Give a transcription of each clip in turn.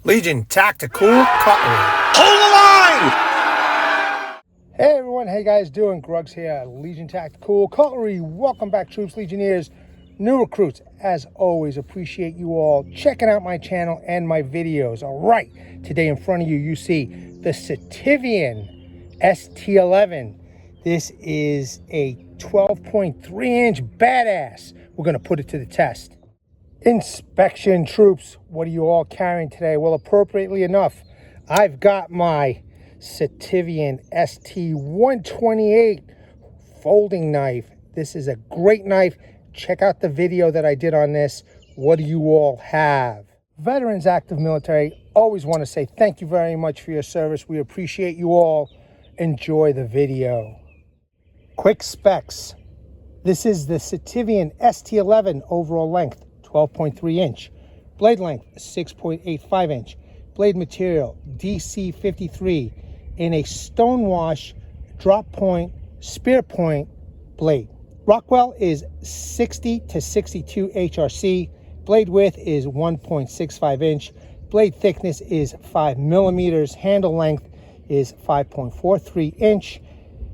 Legion Tactical Cutlery. Hold the line! Hey everyone, how you guys doing? Grugs here, Legion Tactical Cutlery. Welcome back, troops, legionnaires, new recruits. As always, appreciate you all checking out my channel and my videos. All right, today in front of you, you see the Sitivien ST11. This is a 12.3 inch badass. We're gonna put it to the test. Inspection, troops. What are you all carrying today? Well, appropriately enough, I've got my Sitivien ST128 folding knife. This is a great knife. Check out the video that I did on this. What do you all have? Veterans, active military, always want to say thank you very much for your service. We appreciate you all. Enjoy the video. Quick specs. This is the Sitivien ST11 overall length, 12.3 inch. Blade length, 6.85 inch. Blade material, DC53 in a Stonewashed drop point, spear point blade. Rockwell is 60 to 62 HRC. Blade width is 1.65 inch. Blade thickness is 5 millimeters. Handle length is 5.43 inch.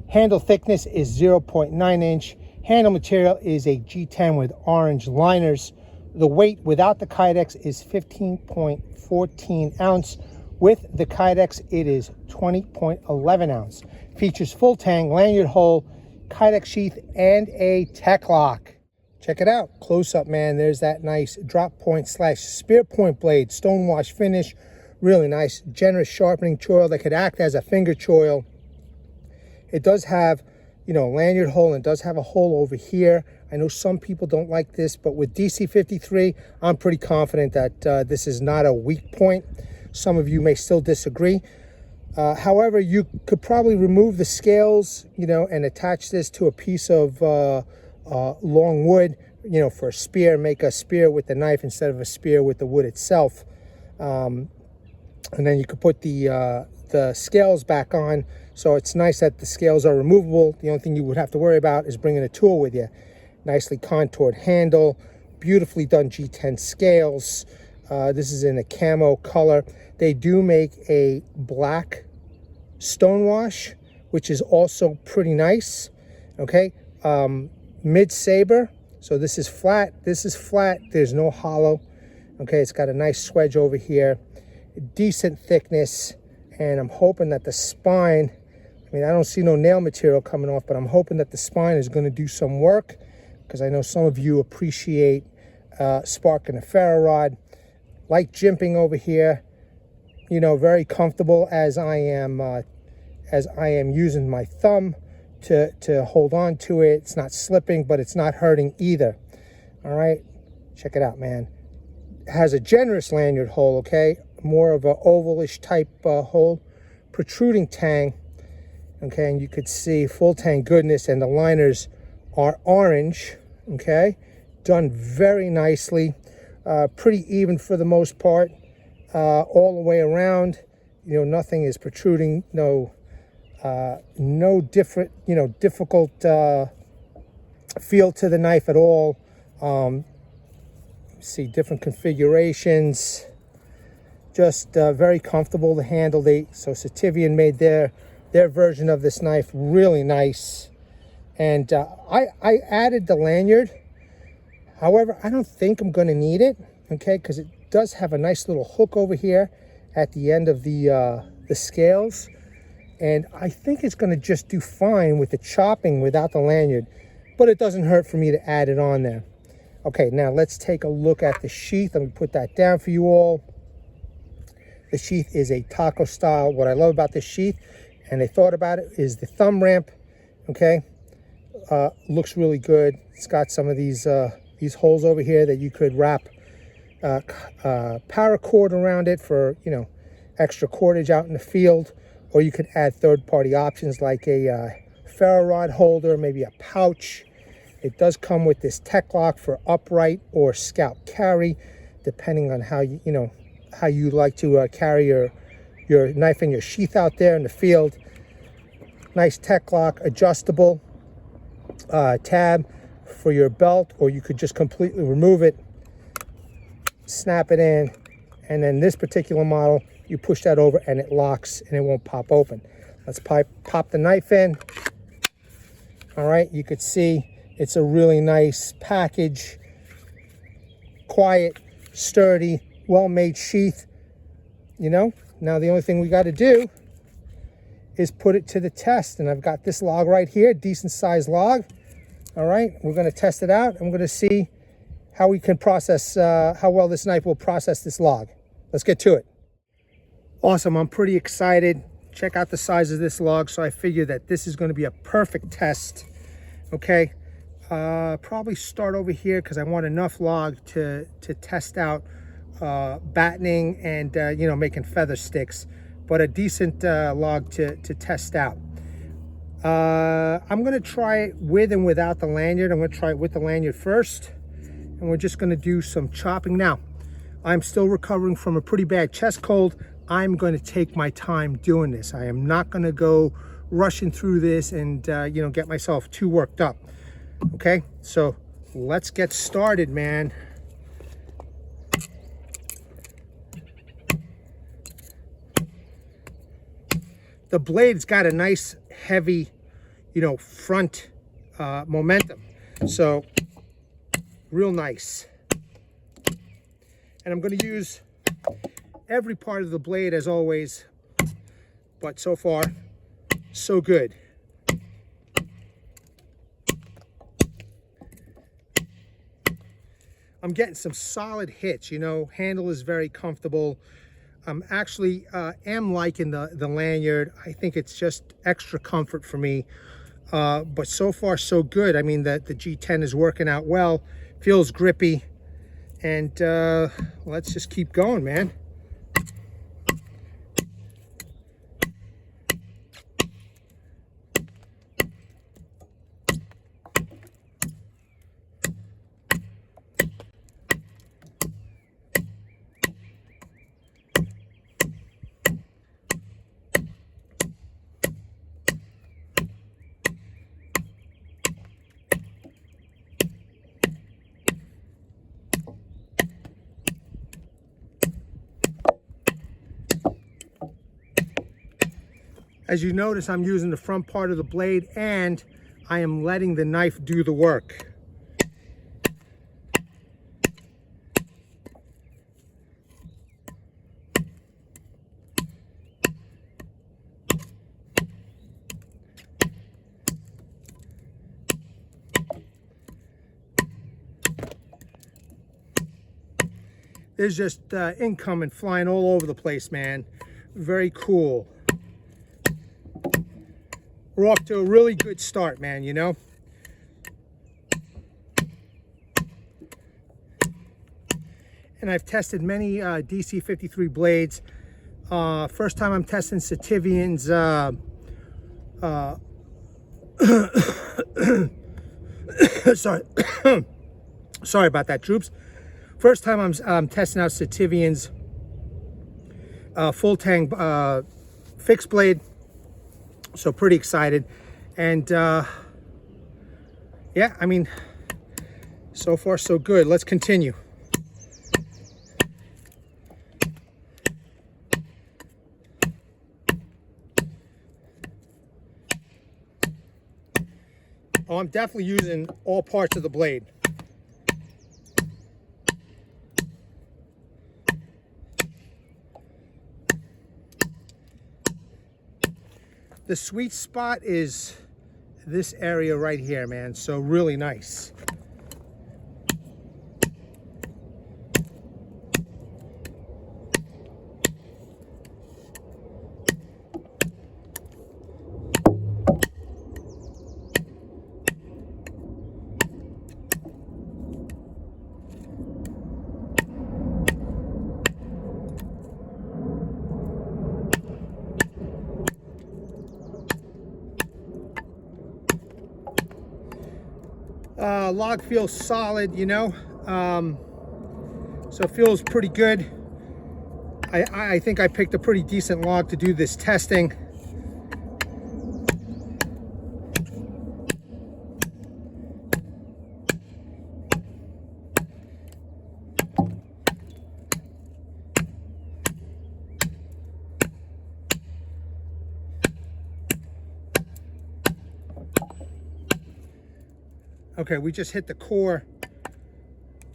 Handle thickness is 0.9 inch. Handle material is a G10 with orange liners. The weight without the Kydex is 15.14 ounce. With the Kydex, it is 20.11 ounce. Features full Tang, lanyard hole, Kydex sheath, and a tech lock. Check it out. Close up, man. There's that nice drop point slash spear point blade. Stonewash finish. Really nice, generous sharpening choil that could act as a finger choil. It does have, you know, a lanyard hole, and it does have a hole over here. I know some people don't like this, but with DC53, I'm pretty confident that this is not a weak point. Some of you may still disagree. However, you could probably remove the scales, you know, and attach this to a piece of long wood, you know, for a spear, make a spear with the knife instead of a spear with the wood itself. And then you could put the scales back on. So it's nice that the scales are removable. The only thing you would have to worry about is bringing a tool with you. Nicely contoured handle, beautifully done G10 scales. This is in a camo color. They do make a black stonewash, which is also pretty nice. Okay, mid saber. So this is flat. This is flat. There's no hollow. Okay, it's got a nice swedge over here, decent thickness, and I'm hoping that the spine. I mean, I don't see no nail material coming off, but I'm hoping that the spine is going to do some work, because I know some of you appreciate sparking a ferro rod. Like jimping over here, you know, very comfortable as I am using my thumb to hold on to it. It's not slipping, but it's not hurting either. All right, check it out, man. It has a generous lanyard hole, okay, more of a ovalish type hole, protruding Tang, okay, and you could see full Tang goodness, and the liners are orange, okay, done very nicely. Pretty even for the most part, all the way around. You know, nothing is protruding. No different, you know, difficult feel to the knife at all. See different configurations. Just very comfortable to handle. So Sitivien made their version of this knife really nice, and I added the lanyard. However, I don't think I'm going to need it, okay, because it does have a nice little hook over here at the end of the scales, and I think it's going to just do fine with the chopping without the lanyard, but it doesn't hurt for me to add it on there. Okay, now let's take a look at the sheath. Let me put that down for you all. The sheath is a taco style. What I love about this sheath, and they thought about it, is the thumb ramp, okay, looks really good. It's got some of these holes over here that you could wrap paracord around it for, you know, extra cordage out in the field, or you could add third-party options like a ferro rod holder, maybe a pouch. It does come with this tech lock for upright or scalp carry, depending on how you know how you like to carry your knife and your sheath out there in the field. Nice tech lock, adjustable tab for your belt, or you could just completely remove it, snap it in, And then this particular model, you push that over and it locks and it won't pop open. Let's pop the knife in. All right, you could see it's a really nice package. Quiet, sturdy, well-made sheath. You know, now the only thing we got to do is put it to the test. And I've got this log right here, decent sized log. All right, we're going to test it out. I'm going to see how we can process, how well this knife will process this log. Let's get to it. Awesome, I'm pretty excited. Check out the size of this log. So I figure that this is going to be a perfect test. Okay, probably start over here because I want enough log to test out battening and, you know, making feather sticks, but a decent log to test out. I'm going to try it with and without the lanyard. I'm going to try it with the lanyard first, and we're just going to do some chopping. Now, I'm still recovering from a pretty bad chest cold. I'm going to take my time doing this. I am not going to go rushing through this and, you know, get myself too worked up. Okay, so let's get started, man. The blade's got a nice heavy, you know, front momentum. So real nice. And I'm going to use every part of the blade as always, but so far so good. I'm getting some solid hits, you know, handle is very comfortable. I'm actually am liking the lanyard. I think it's just extra comfort for me. But so far so good. I mean, the G10 is working out well, feels grippy, and let's just keep going, man. As you notice, I'm using the front part of the blade and I am letting the knife do the work. There's just incoming flying all over the place, man. Very cool. We're off to a really good start, man, you know? And I've tested many DC53 blades. First time I'm testing Sitivien's sorry. Sorry about that, troops. First time I'm testing out Sitivien's full Tang fixed blade. So pretty excited. And yeah, I mean, so far so good. Let's continue. Oh, I'm definitely using all parts of the blade. The sweet spot is this area right here, man. So really nice. Log feels solid, you know, so it feels pretty good. I think I picked a pretty decent log to do this testing. Okay, we just hit the core.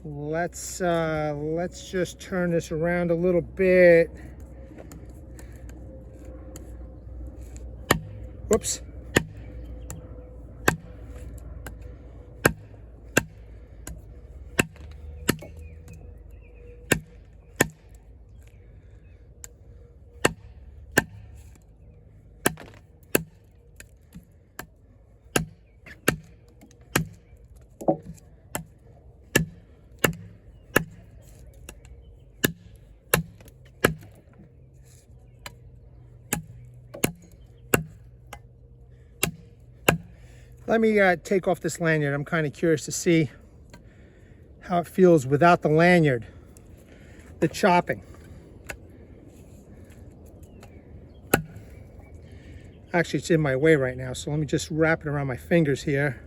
Let's just turn this around a little bit. Whoops. Let me take off this lanyard. I'm kind of curious to see how it feels without the lanyard, the chopping. Actually, it's in my way right now, so let me just wrap it around my fingers here.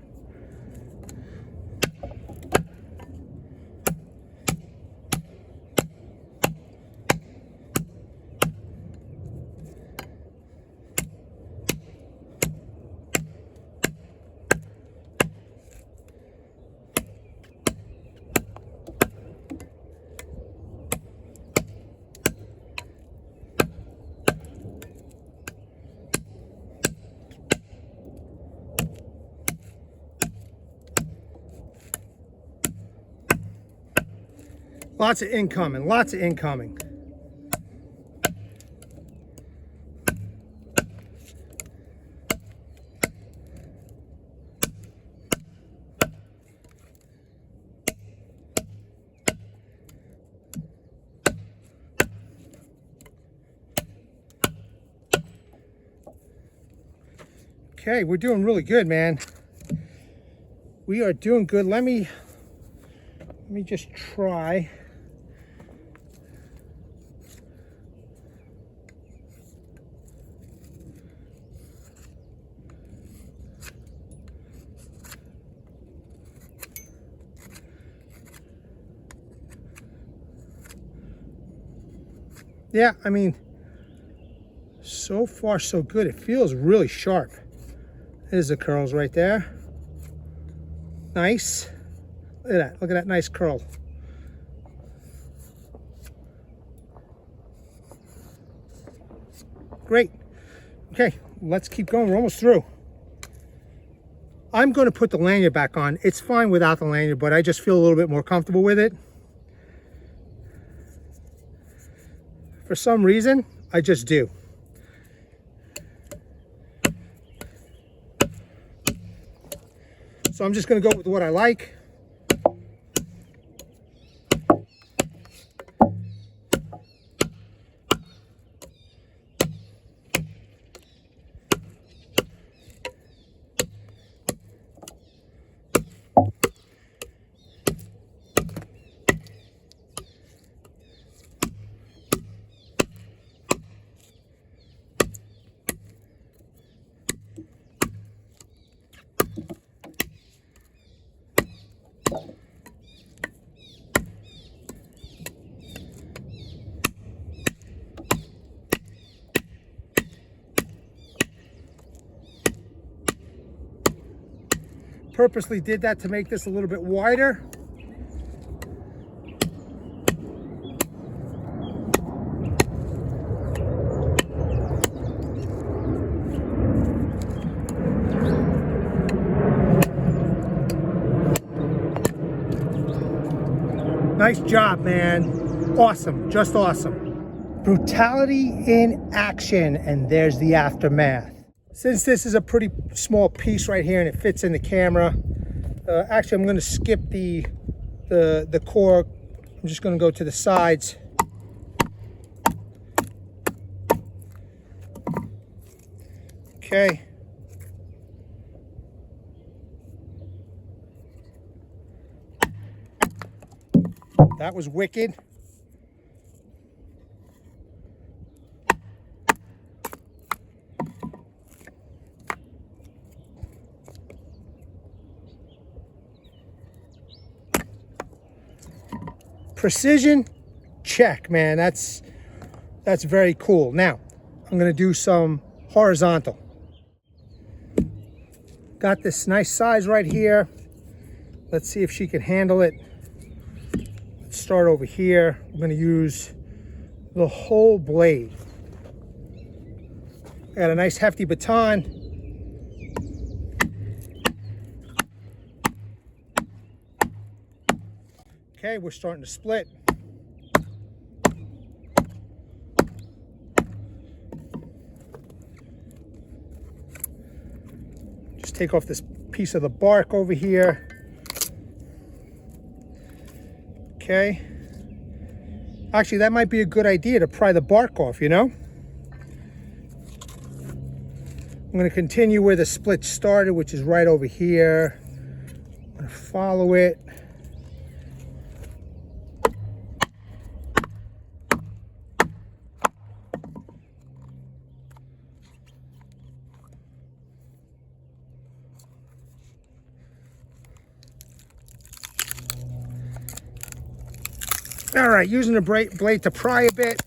Lots of incoming, lots of incoming. Okay, we're doing really good, man. We are doing good. Let me just try. Yeah, I mean, so far so good. It feels really sharp. There's the curls right there. Nice. Look at that. Look at that nice curl. Great. Okay, let's keep going. We're almost through. I'm going to put the lanyard back on. It's fine without the lanyard, but I just feel a little bit more comfortable with it. For some reason, I just do. So I'm just going to go with what I like. Purposely did that to make this a little bit wider. Nice job, man. Awesome, just awesome. Brutality in action, and there's the aftermath. Since this is a pretty small piece right here and it fits in the camera, actually I'm going to skip the core. I'm just going to go to the sides. Okay. That was wicked. Precision, check, man. That's very cool. Now, I'm gonna do some horizontal. Got this nice size right here. Let's see if she can handle it. Let's start over here. I'm going to use the whole blade. I got a nice hefty baton. Okay, we're starting to split. Just take off this piece of the bark over here. Okay. Actually, that might be a good idea to pry the bark off, you know? I'm going to continue where the split started, which is right over here. I'm going to follow it. All right, using the blade to pry a bit.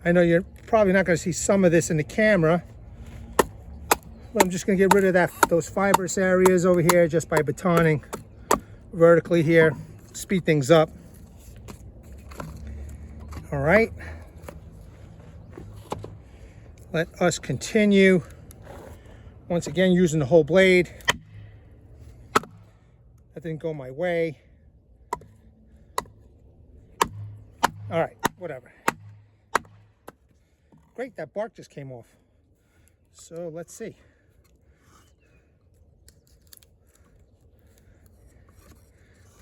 I know you're probably not going to see some of this in the camera, but I'm just going to get rid of those fibrous areas over here just by batoning vertically here, speed things up. All right. Let us continue. Once again, using the whole blade. That didn't go my way. All right, whatever. Great, that bark just came off. So let's see.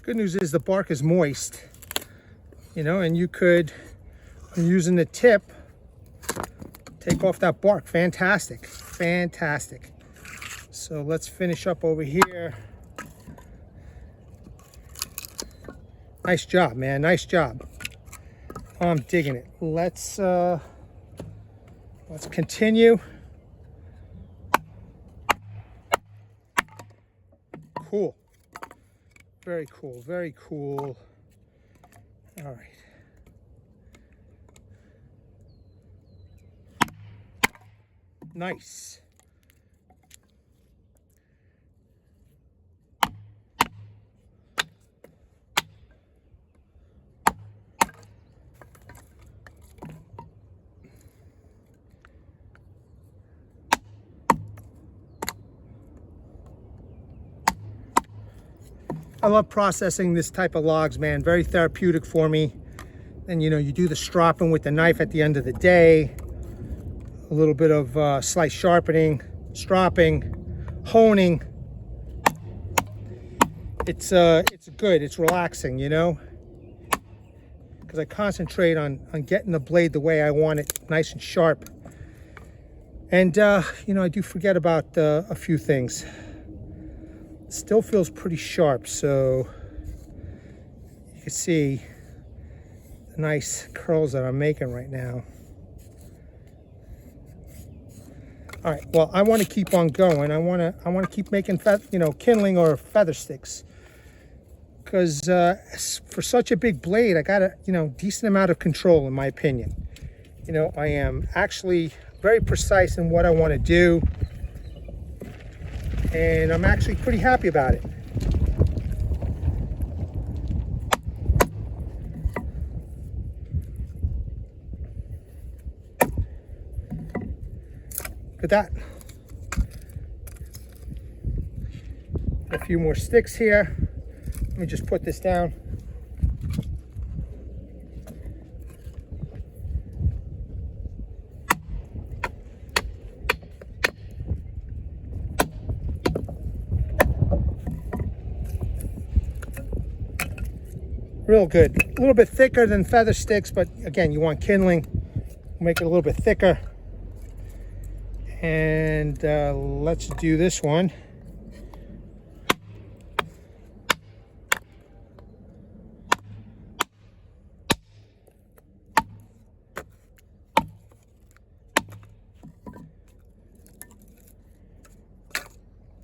Good news is the bark is moist, you know, and you could, I'm using the tip, take off that bark. Fantastic, fantastic. So let's finish up over here. Nice job, man, nice job. I'm digging it. Let's continue. Cool. Very cool, very cool. All right. Nice. I love processing this type of logs, man. Very therapeutic for me. And you know, you do the stropping with the knife at the end of the day. A little bit of slice sharpening, stropping, honing. It's good, it's relaxing, you know? Because I concentrate on getting the blade the way I want it, nice and sharp. And you know, I do forget about a few things. Still feels pretty sharp, so you can see the nice curls that I'm making right now. All right, well, I want to keep on going. I want to keep making kindling or feather sticks, because for such a big blade, I got a decent amount of control, in my opinion. You know, I am actually very precise in what I want to do. And I'm actually pretty happy about it. Look at that. A few more sticks here. Let me just put this down. Real good. A little bit thicker than feather sticks, but again, you want kindling. Make it a little bit thicker. And let's do this one.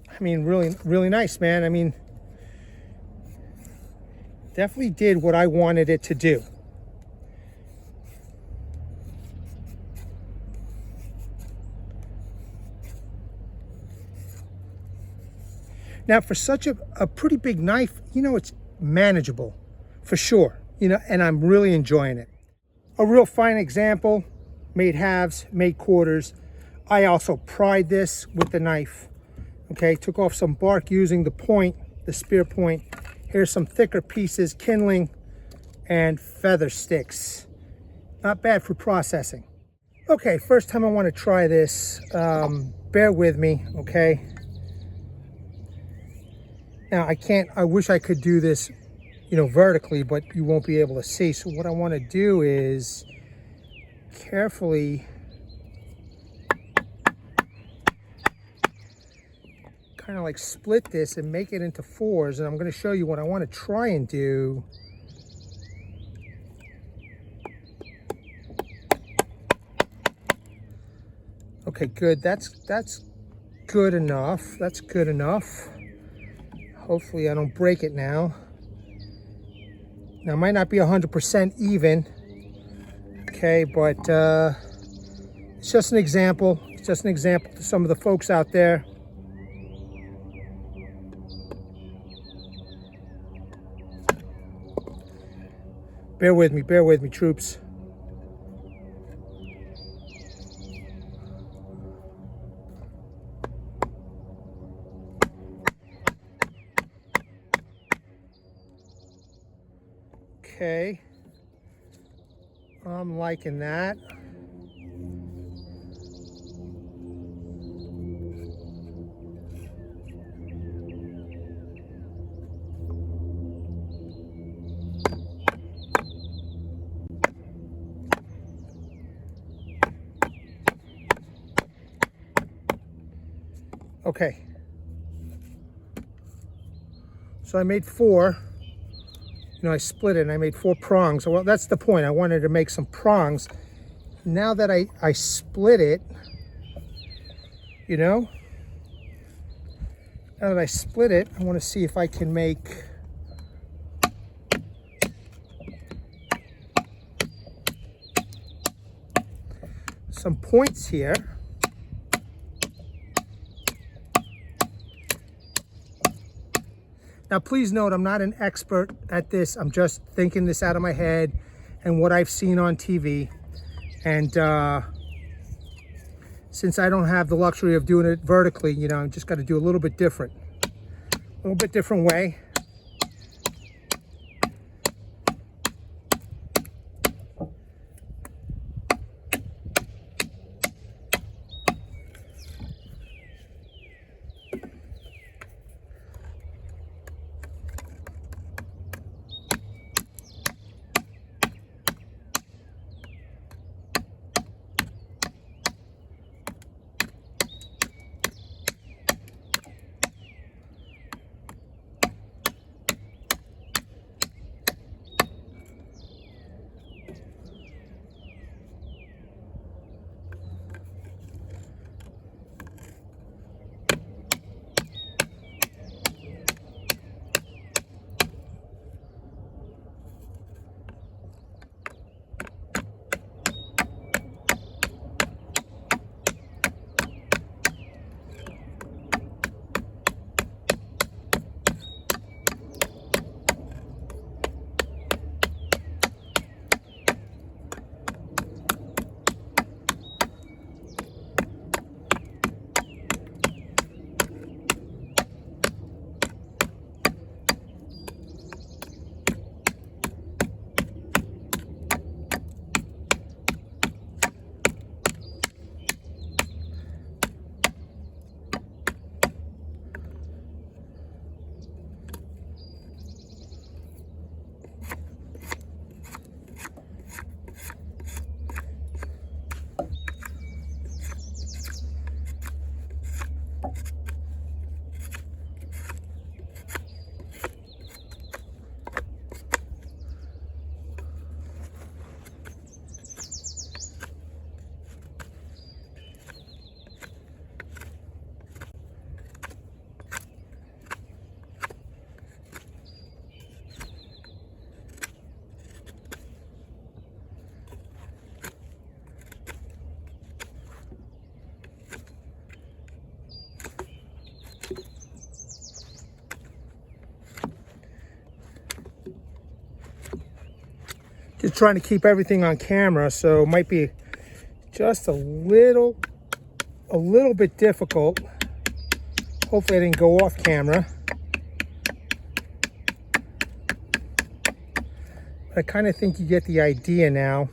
I mean, really, really nice, man. I mean, definitely did what I wanted it to do. Now for such a pretty big knife, you know, it's manageable for sure, you know, and I'm really enjoying it. A real fine example, made halves, made quarters. I also pried this with the knife. Okay, took off some bark using the point, the spear point. Here's some thicker pieces, kindling and feather sticks. Not bad for processing. Okay, first time I want to try this. Bear with me, okay? Now I wish I could do this, you know, vertically, but you won't be able to see. So what I want to do is carefully kind of like split this and make it into fours, and I'm going to show you what I want to try and do. Okay, good. That's good enough. That's good enough. Hopefully I don't break it now. Now it might not be 100% even, okay, but it's just an example. It's just an example to some of the folks out there. Bear with me, troops. Okay, I'm liking that. Okay, so I made 4. You know, I split it and I made 4 prongs. Well, that's the point. I wanted to make some prongs. Now that I split it, you know, now that I split it, I want to see if I can make some points here. Now, please note, I'm not an expert at this. I'm just thinking this out of my head and what I've seen on TV. And since I don't have the luxury of doing it vertically, you know, I just got to do a little bit different. A little bit different way. Just trying to keep everything on camera, so it might be just a little bit difficult. Hopefully I didn't go off camera. But I kind of think you get the idea now.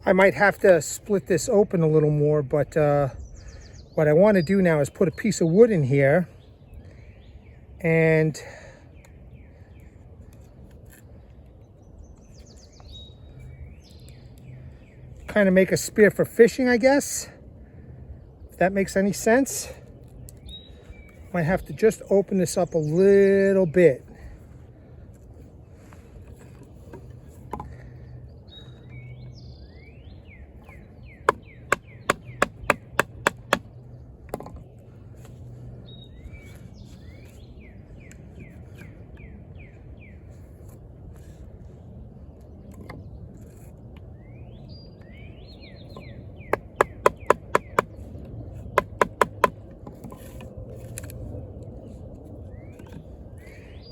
I might have to split this open a little more, but what I want to do now is put a piece of wood in here and kind of make a spear for fishing, I guess, if that makes any sense. Might have to just open this up a little bit.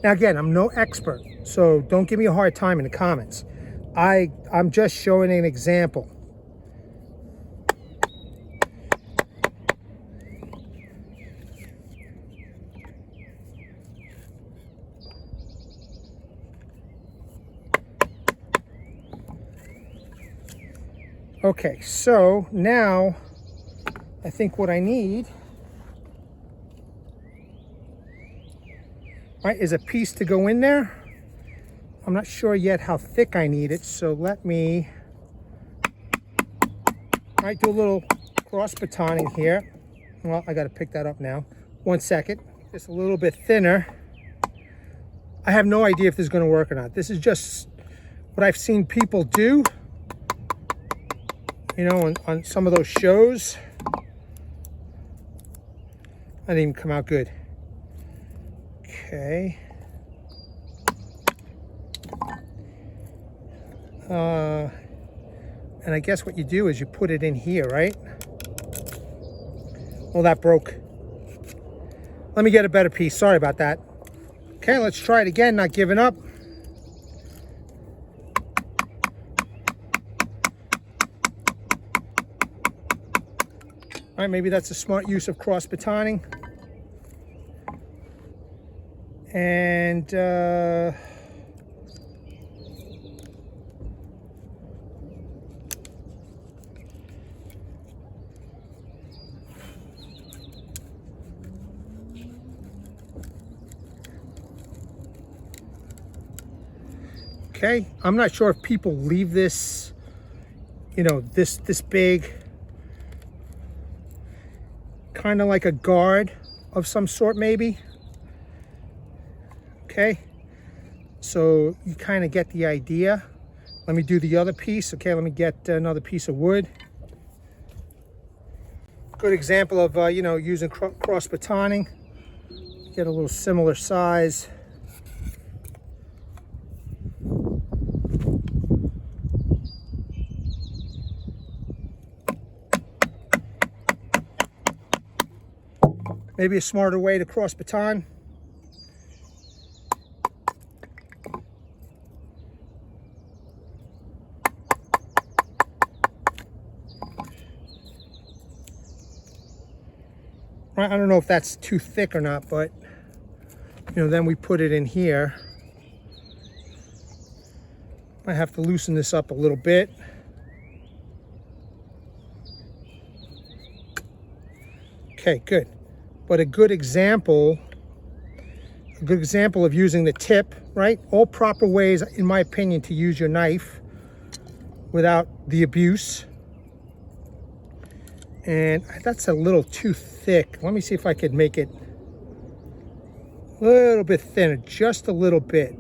Now again, I'm no expert, so don't give me a hard time in the comments. I'm just showing an example. Okay, so now I think what I need, right, is a piece to go in there. I'm not sure yet how thick I need it, so let me do a little cross batoning here. Well, I got to pick that up now. 1 second. Just a little bit thinner. I have no idea if this is going to work or not. This is just what I've seen people do, you know, on some of those shows. That didn't even come out good. Okay. And I guess what you do is you put it in here, right? Oh, that broke. Let me get a better piece. Sorry about that. Okay, let's try it again, not giving up. All right, maybe that's a smart use of cross batoning. And okay, I'm not sure if people leave this, you know, this big, kind of like a guard of some sort, maybe. Okay, so you kind of get the idea. Let me do the other piece. Okay, let me get another piece of wood. Good example of, you know, using cross batoning. Get a little similar size. Maybe a smarter way to cross baton. I don't know if that's too thick or not, but you know, then we put it in here. I have to loosen this up a little bit. Okay, good. But a good example of using the tip, right? All proper ways, in my opinion, to use your knife without the abuse. And that's a little too thick. Let me see if I could make it a little bit thinner, just a little bit.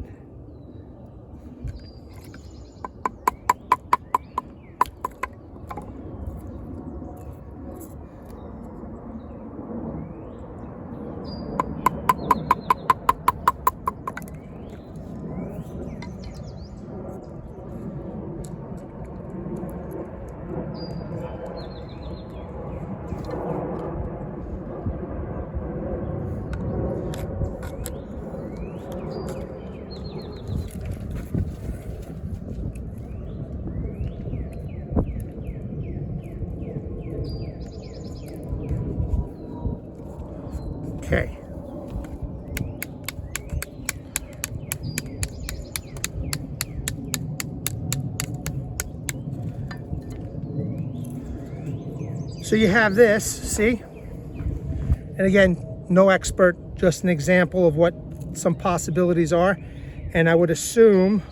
Okay. So you have this, see? And again, no expert, just an example of what some possibilities are. And I would assume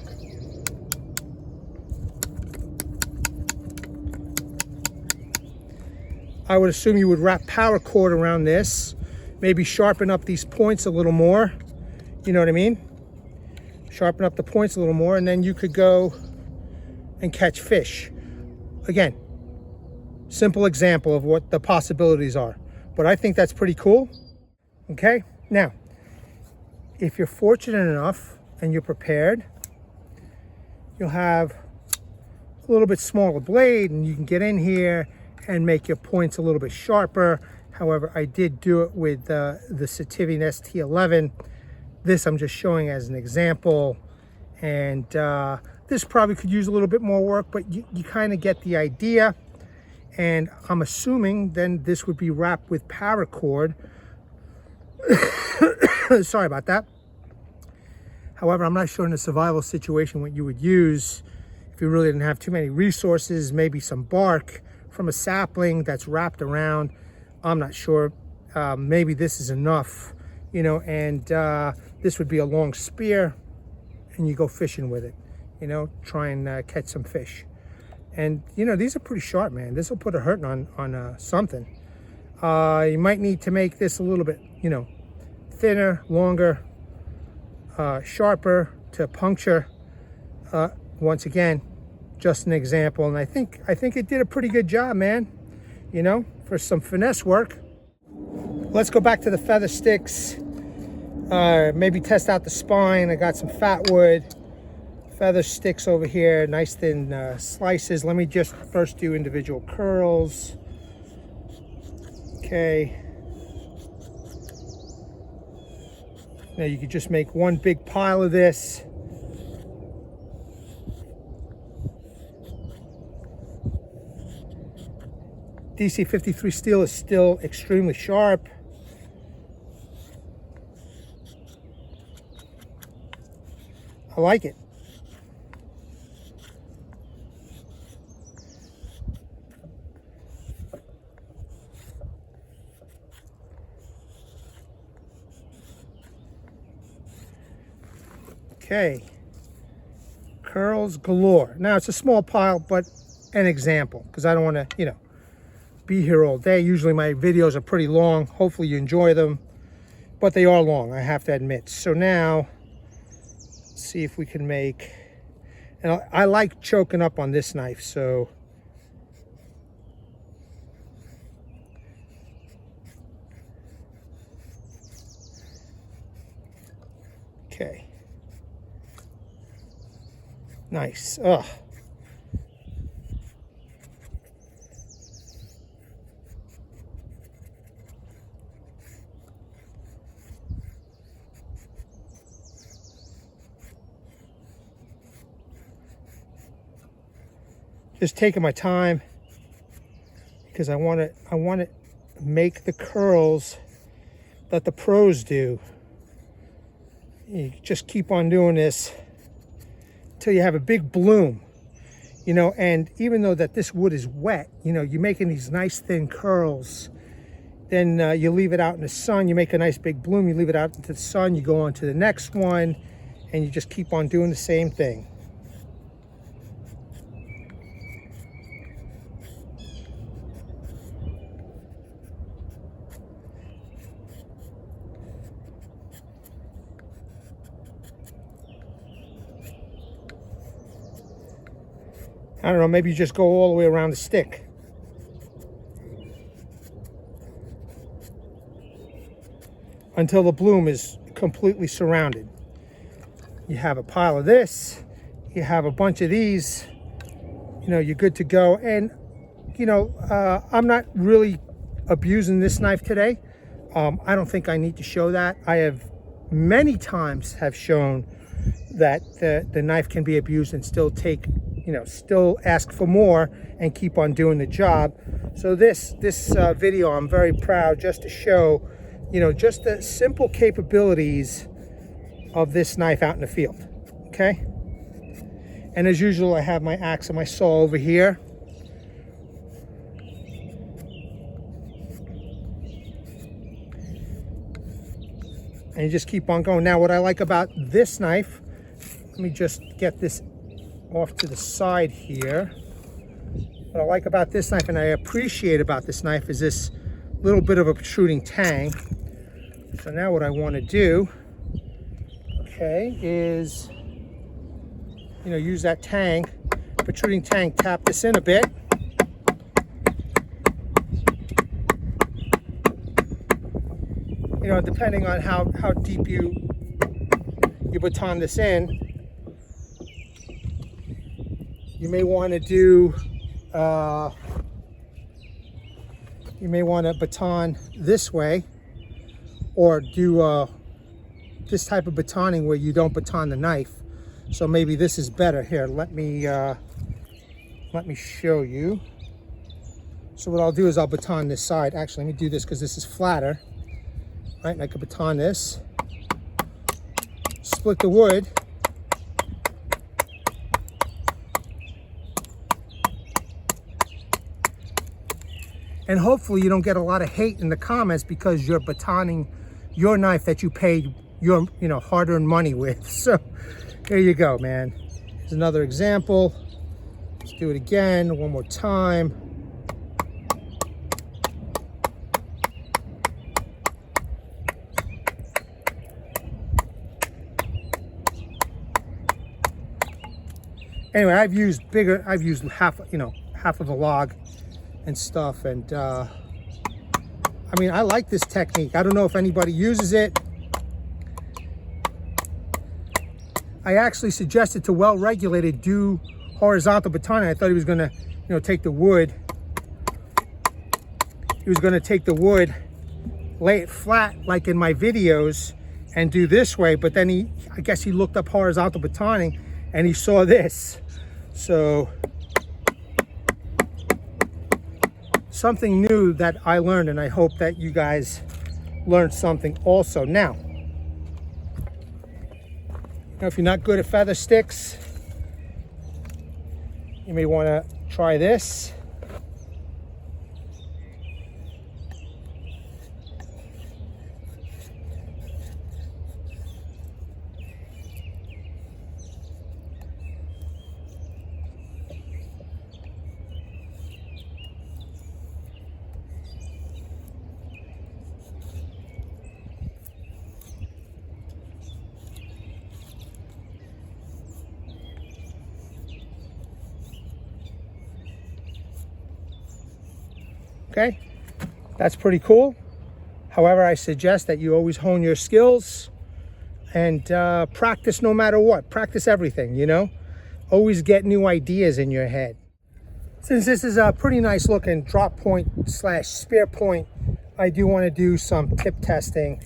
you would wrap paracord around this, maybe sharpen up these points a little more. You know what I mean? Sharpen up the points a little more, and then you could go and catch fish. Again, simple example of what the possibilities are. But I think that's pretty cool. Okay, now, if you're fortunate enough and you're prepared, you'll have a little bit smaller blade and you can get in here and make your points a little bit sharper. However, I did do it with the Sitivien ST11. This I'm just showing as an example. And this probably could use a little bit more work, but you kind of get the idea. And I'm assuming then this would be wrapped with paracord. Sorry about that. However, I'm not sure in a survival situation what you would use if you really didn't have too many resources, maybe some bark from a sapling that's wrapped around. I'm not sure. Maybe this is enough, you know, and this would be a long spear and you go fishing with it, you know, try and catch some fish. And, you know, these are pretty sharp, man. This will put a hurting on something. You might need to make this a little bit, you know, thinner, longer, sharper to puncture. Once again, just an example. And I think it did a pretty good job, man, you know, for some finesse work. Let's go back to the feather sticks. Maybe test out the spine. I got some fat wood. Feather sticks over here, nice thin slices. Let me just first do individual curls. Okay. Now you could just make one big pile of this. DC53 steel is still extremely sharp. I like it. Okay, curls galore. Now it's a small pile, but an example, because I don't want to, you know, be here all day. Usually my videos are pretty long. Hopefully you enjoy them, but they are long, I have to admit. So now, let's see if we can make, and I like choking up on this knife, so okay. Nice. Ugh. Just taking my time because I want to make the curls that the pros do. You just keep on doing this till you have a big bloom, you know. And even though that this wood is wet, you know, you're making these nice thin curls. Then you leave it out in the sun, you make a nice big bloom, you leave it out into the sun, you go on to the next one, and you just keep on doing the same thing. I don't know, maybe you just go all the way around the stick. Until the bloom is completely surrounded. You have a pile of this, you have a bunch of these, you know, you're good to go. And, you know, I'm not really abusing this knife today. I don't think I need to show that. I have many times have shown that the knife can be abused and still take, you know, still ask for more and keep on doing the job. So this video, I'm very proud just to show you know, just the simple capabilities of this knife out in the field, okay? And as usual, I have my axe and my saw over here. And you just keep on going. Now, what I like about this knife, let me just get this off to the side here. What I like about this knife and I appreciate about this knife is this little bit of a protruding tang. So now what I want to do, okay, is, you know, use that tang, protruding tang, tap this in a bit. You know, depending on how deep you baton this in, you may want to do, you may want to baton this way, or do this type of batoning where you don't baton the knife. So maybe this is better. Here, let me show you. So what I'll do is I'll baton this side. Actually, let me do this because this is flatter. Right, and I could baton this, split the wood, and hopefully you don't get a lot of hate in the comments because you're batoning your knife that you paid your, you know, hard-earned money with. So here you go, man. Here's another example. Let's do it again, one more time. Anyway, I've used half of a log and stuff, and I mean, I like this technique. I don't know if anybody uses it. I actually suggested to Well-Regulated do horizontal batoning. I thought he was gonna, you know, take the wood. He was gonna take the wood, lay it flat like in my videos, and do this way. But then I guess he looked up horizontal batoning and he saw this. So something new that I learned, and I hope that you guys learned something also. Now, if you're not good at feather sticks, you may want to try this. Okay, that's pretty cool. However, I suggest that you always hone your skills and practice no matter what. Practice everything, you know? Always get new ideas in your head. Since this is a pretty nice looking drop point / spear point, I do want to do some tip testing.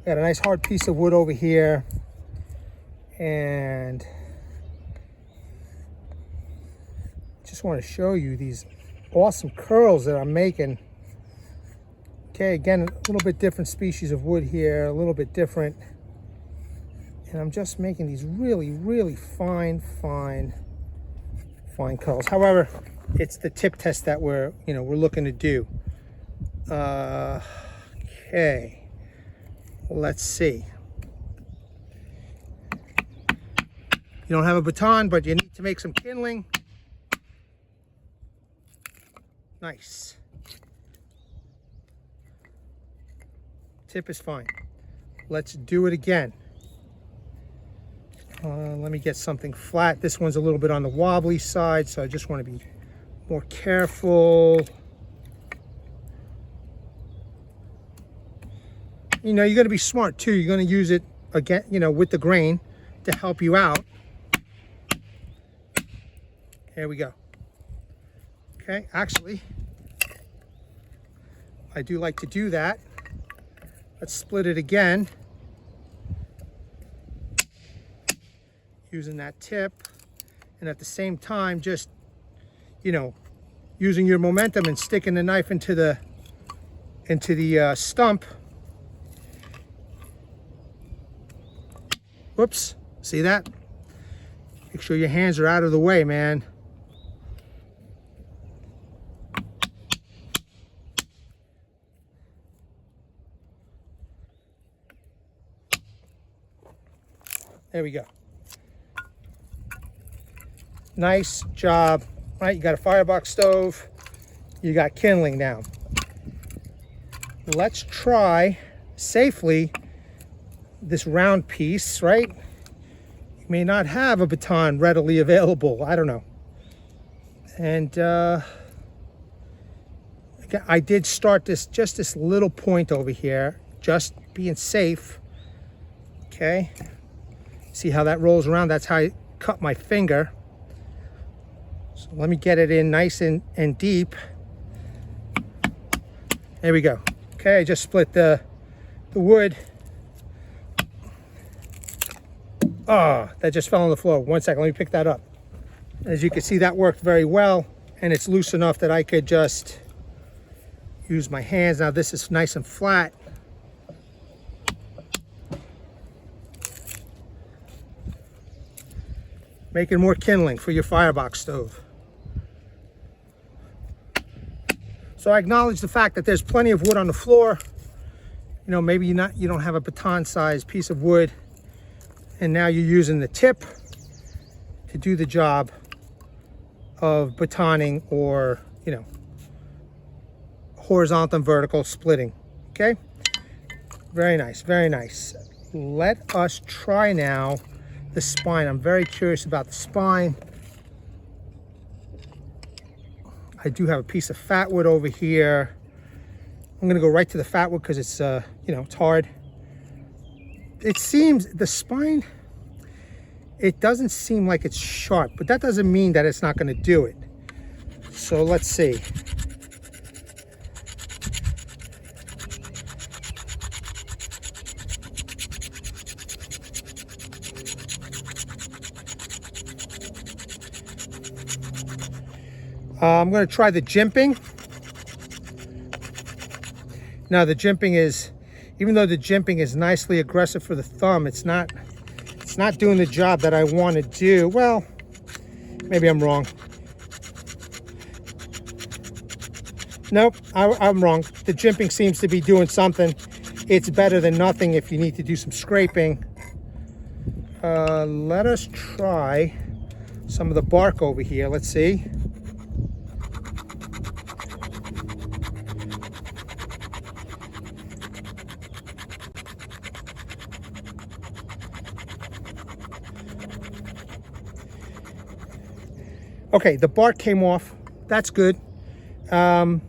Got a nice hard piece of wood over here, and just want to show you these awesome curls that I'm making. Okay, again, a little bit different species of wood here, a little bit different. And I'm just making these really, really fine curls. However, it's the tip test that we're looking to do. Okay, let's see. You don't have a baton, but you need to make some kindling. Nice. Tip is fine. Let's do it again. Let me get something flat. This one's a little bit on the wobbly side, so I just want to be more careful. You know, you're going to be smart too. You're going to use it again, you know, with the grain to help you out. Here we go. Okay, actually, I do like to do that. Let's split it again. Using that tip, and at the same time, just, you know, using your momentum and sticking the knife into the stump Whoops, see that? Make sure your hands are out of the way, man. There we go. Nice job. All right, you got a firebox stove. You got kindling now. Let's try safely this round piece, right? You may not have a baton readily available. I don't know. And I did start just this little point over here, just being safe. Okay. See how that rolls around? That's how I cut my finger. So let me get it in nice and deep. There we go. Okay, I just split the wood. Oh, that just fell on the floor. 1 second, let me pick that up. As you can see, that worked very well, and it's loose enough that I could just use my hands. Now this is nice and flat. Making more kindling for your firebox stove. So I acknowledge the fact that there's plenty of wood on the floor. You know, maybe you don't have a baton-sized piece of wood, and now you're using the tip to do the job of batoning, or, you know, horizontal and vertical splitting. Okay, very nice, very nice. Let us try now the spine. I'm very curious about the spine. I do have a piece of fat wood over here. I'm gonna go right to the fat wood because it's you know, it's hard. It seems the spine, it doesn't seem like it's sharp, but that doesn't mean that it's not gonna do it. So let's see. I'm going to try the jimping. Now the jimping is, even though the jimping is nicely aggressive for the thumb, it's not doing the job that I want to do. Well, maybe I'm wrong. Nope, I'm wrong. The jimping seems to be doing something. It's better than nothing if you need to do some scraping. Let us try some of the bark over here. Let's see. Okay, the bark came off. That's good. I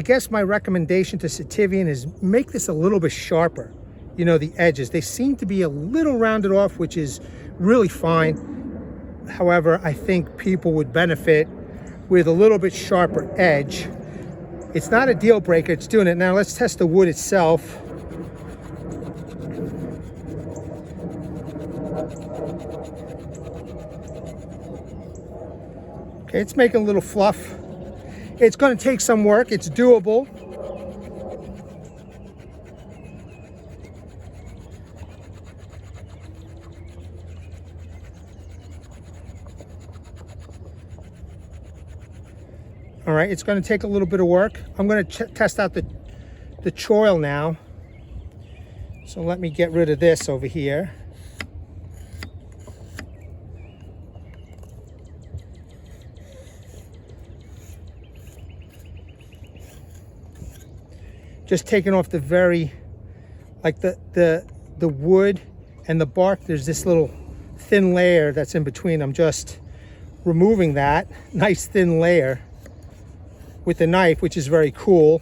guess my recommendation to Sitivien is make this a little bit sharper. You know, the edges, they seem to be a little rounded off, which is really fine. However, I think people would benefit with a little bit sharper edge. It's not a deal breaker, it's doing it. Now let's test the wood itself. Okay, it's making a little fluff. It's going to take some work. It's doable. All right, it's going to take a little bit of work. I'm going to test out the choil now. So let me get rid of this over here. Just taking off the very, like the wood and the bark, there's this little thin layer that's in between. I'm just removing that nice thin layer with the knife, which is very cool.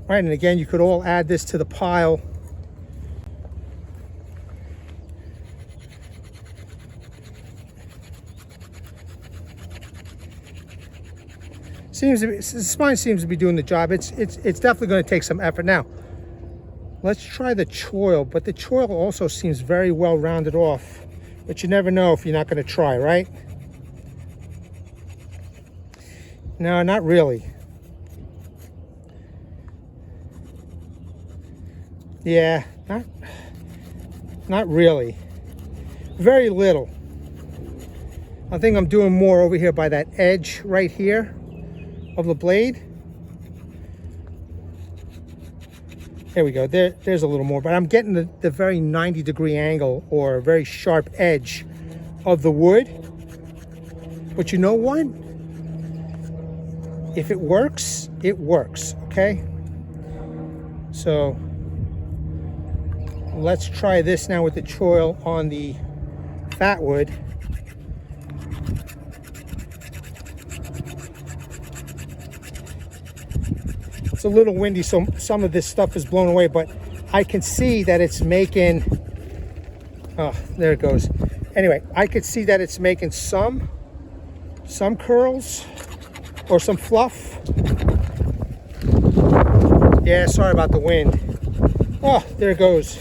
All right, and again, you could all add this to the pile. The spine seems to be doing the job. It's definitely going to take some effort. Now, let's try the choil, but the choil also seems very well rounded off. But you never know if you're not going to try, right? No, not really. Yeah, not really. Very little. I think I'm doing more over here by that edge right here of the blade. There we go. There's a little more, but I'm getting the very 90-degree angle or very sharp edge of the wood. But you know what? If it works, okay? So let's try this now with the choil on the fat wood. It's a little windy, so some of this stuff is blown away, but I can see that it's making, oh, there it goes. Anyway, I could see that it's making some curls or some fluff. Yeah, sorry about the wind. Oh, there it goes.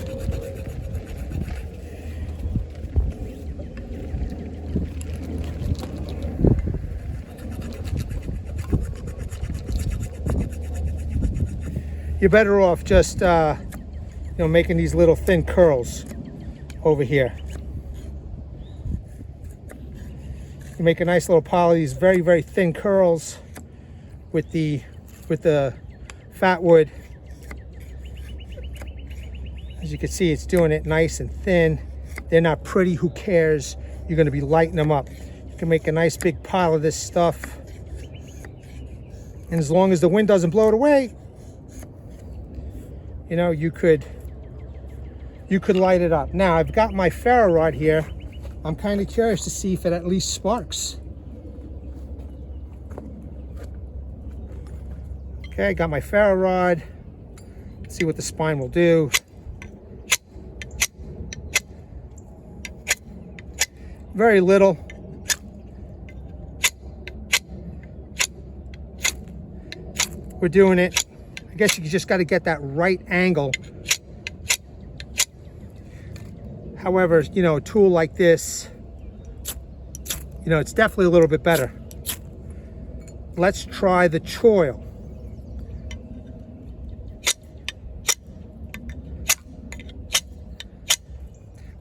You're better off just, making these little thin curls over here. You make a nice little pile of these very, very thin curls with the fat wood. As you can see, it's doing it nice and thin. They're not pretty, who cares? You're gonna be lighting them up. You can make a nice big pile of this stuff. And as long as the wind doesn't blow it away, you could light it up. Now I've got my ferro rod here. I'm kind of curious to see if it at least sparks. Okay, I got my ferro rod. Let's see what the spine will do. Very little. We're doing it. I guess you just got to get that right angle. However, a tool like this, it's definitely a little bit better. Let's try the choil.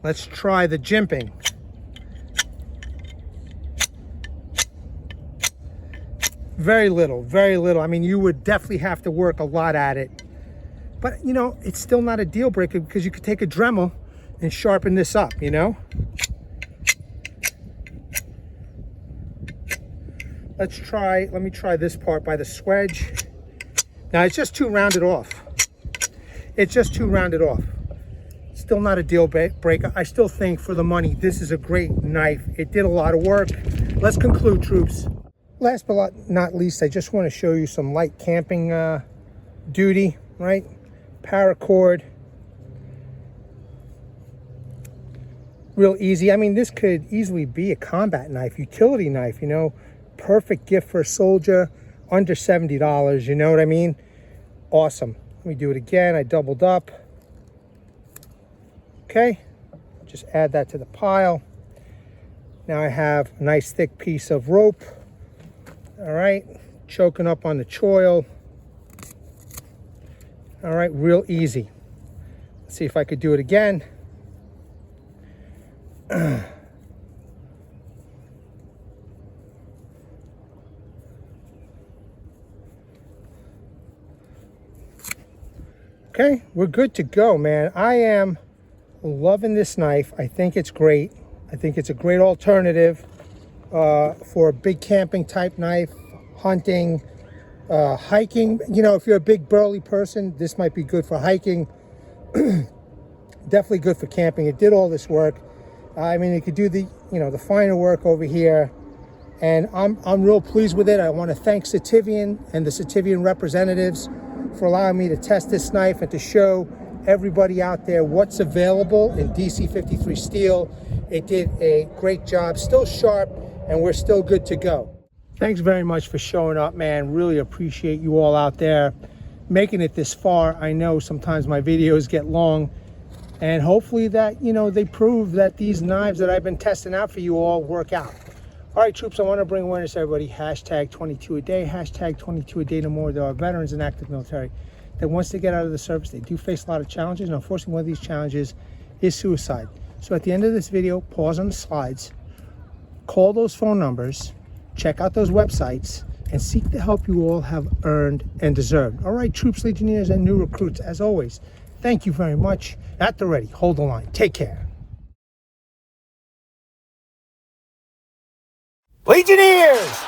Let's try the jimping. Very little, very little. I mean, you would definitely have to work a lot at it. But, it's still not a deal breaker because you could take a Dremel and sharpen this up, Let me try this part by the swedge. Now, it's just too rounded off. It's just too rounded off. Still not a deal breaker. I still think for the money, this is a great knife. It did a lot of work. Let's conclude, troops. Last but not least, I just want to show you some light camping duty, right? Paracord. Real easy. I mean, this could easily be a combat knife, utility knife, perfect gift for a soldier, under $70, you know what I mean? Awesome. Let me do it again. I doubled up. Okay, just add that to the pile. Now I have a nice thick piece of rope. All right, choking up on the choil. All right, real easy. Let's see if I could do it again. Okay, we're good to go, man. I am loving this knife. I think it's great. I think it's a great alternative for a big camping type knife, hunting, hiking. If you're a big burly person, this might be good for hiking. Definitely good for camping. It did all this work. I mean, it could do the the finer work over here, and I'm real pleased with it. I want to thank Sitivien and the Sitivien representatives for allowing me to test this knife and to show everybody out there what's available in DC53 steel. It did a great job, still sharp, and we're still good to go. Thanks very much for showing up, man. Really appreciate you all out there making it this far. I know sometimes my videos get long, and hopefully that, they prove that these knives that I've been testing out for you all work out. All right, troops, I want to bring awareness to everybody. Hashtag 22 a day, hashtag 22 a day no more. There are veterans in active military that once they get out of the service, they do face a lot of challenges. And unfortunately, one of these challenges is suicide. So at the end of this video, pause on the slides, call those phone numbers, check out those websites, and seek the help you all have earned and deserved. All right, troops, legionnaires, and new recruits, as always, thank you very much. At the ready, hold the line. Take care. Legionnaires!